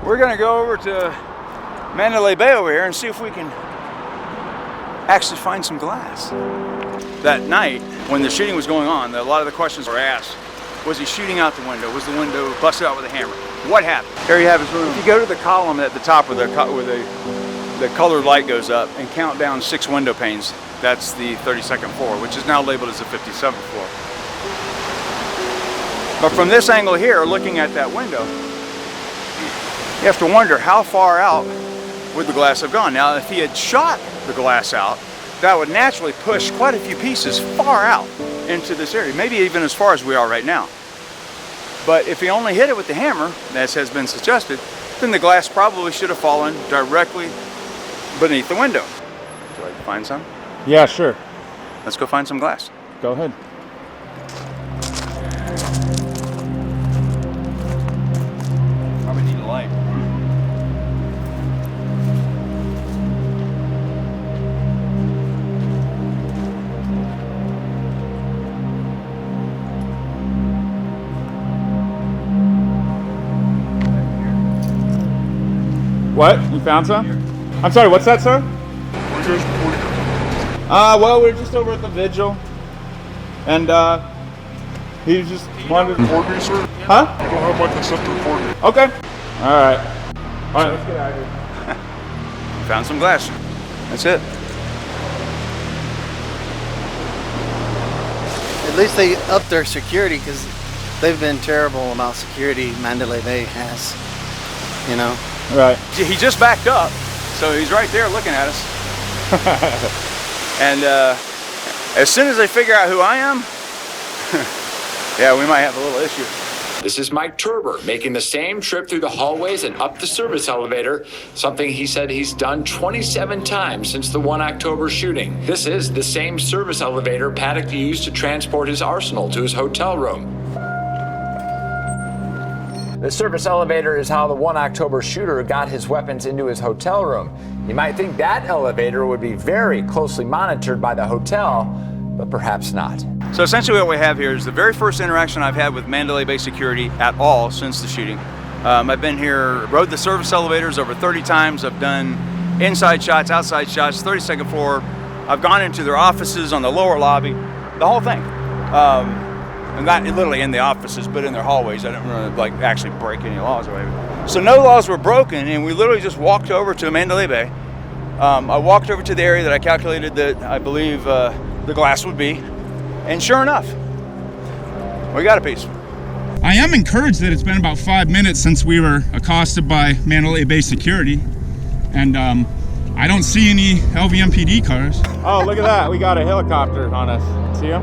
We're gonna go over to Mandalay Bay over here and see if we can actually find some glass. That night, when the shooting was going on, a lot of the questions were asked. Was he shooting out the window? Was the window busted out with a hammer? What happened? There you have his room. If you go to the column at the top where the colored light goes up and count down 6 window panes, that's the 32nd floor, which is now labeled as the 57th floor. But from this angle here, looking at that window, you have to wonder how far out would the glass have gone. Now, if he had shot the glass out, that would naturally push quite a few pieces far out into this area, maybe even as far as we are right now. But if he only hit it with the hammer, as has been suggested, then the glass probably should have fallen directly beneath the window. Would you like to find some? Yeah, sure. Let's go find some glass. Go ahead. Probably need a light. What? You found some? I'm sorry, what's that, sir? Well, we're just over at the vigil. And, he just wanted to... Report me, sir? Huh? I don't have my consent to report me. Okay. Alright. Alright, let's get out of here. Found some glass. That's it. At least they upped their security, because they've been terrible about security. Mandalay Bay has, you know. Right. He just backed up, so he's right there looking at us. And as soon as they figure out who I am, yeah, we might have a little issue. This is Mike Turber making the same trip through the hallways and up the service elevator, something he said he's done 27 times since the 1 October shooting. This is the same service elevator Paddock used to transport his arsenal to his hotel room. The service elevator is how the 1 October shooter got his weapons into his hotel room. You might think that elevator would be very closely monitored by the hotel, but perhaps not. So essentially what we have here is the very first interaction I've had with Mandalay Bay security at all since the shooting. I've been here, rode the service elevators over 30 times. I've done inside shots, outside shots, 32nd floor. I've gone into their offices on the lower lobby, the whole thing. I'm not literally in the offices, but in their hallways. I didn't really actually break any laws or whatever. So no laws were broken, and we literally just walked over to Mandalay Bay. I walked over to the area that I calculated that I believe the glass would be, and sure enough, we got a piece. I am encouraged that it's been about 5 minutes since we were accosted by Mandalay Bay security, and I don't see any LVMPD cars. Oh, look at that. We got a helicopter on us. See him?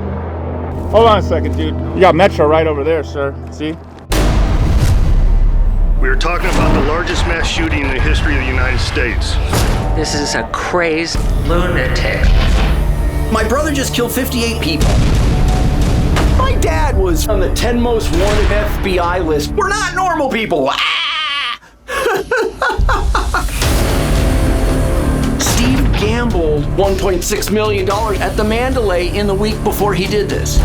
Hold on a second, dude. You got Metro right over there, sir. See? We are talking about the largest mass shooting in the history of the United States. This is a crazed lunatic. My brother just killed 58 people. My dad was on the 10 most wanted FBI list. We're not normal people. Ah! Steve gambled $1.6 million at the Mandalay in the week before he did this. He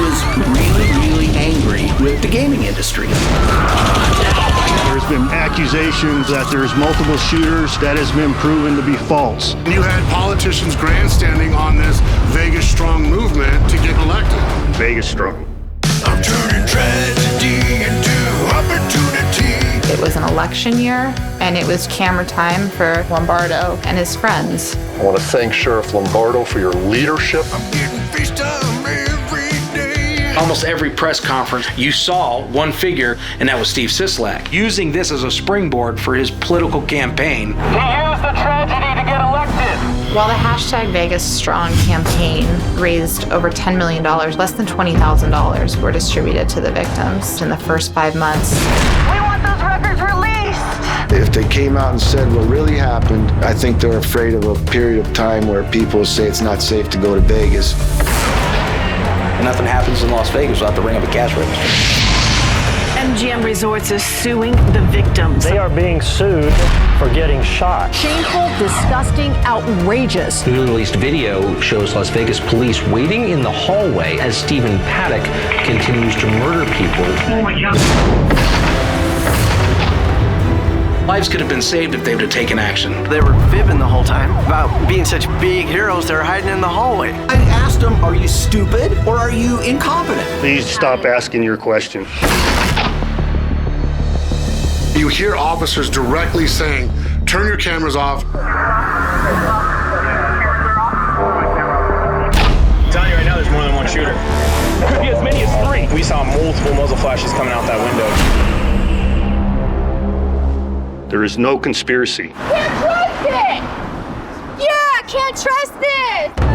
was really angry with the gaming industry. There's been accusations that there's multiple shooters. That has been proven to be false. You had politicians grandstanding on this Vegas Strong movement to get elected. Vegas strong. I'm turning tragedy into opportunity. It was an election year, and it was camera time for Lombardo and his friends. I want to thank Sheriff Lombardo for your leadership. I'm getting FaceTime every day. Almost every press conference, you saw one figure, and that was Steve Sisolak, using this as a springboard for his political campaign. He used the tragedy to get elected. While the hashtag Vegas Strong campaign raised over $10 million, less than $20,000 were distributed to the victims in the first 5 months. We want those records released. If they came out and said what really happened, I think they're afraid of a period of time where people say it's not safe to go to Vegas. And nothing happens in Las Vegas without the ring of a cash register. MGM Resorts is suing the victims. They are being sued for getting shot. Shameful, disgusting, outrageous. The newly released video shows Las Vegas police waiting in the hallway as Stephen Paddock continues to murder people. Oh my God. Lives could have been saved if they would have taken action. They were fibbing the whole time about being such big heroes. They were hiding in the hallway. I asked them, are you stupid or are you incompetent? Please stop asking your question. You hear officers directly saying, turn your cameras off. I'm telling you right now, there's more than one shooter. Could be as many as 3. We saw multiple muzzle flashes coming out that window. There is no conspiracy. Can't trust it! Yeah, can't trust this!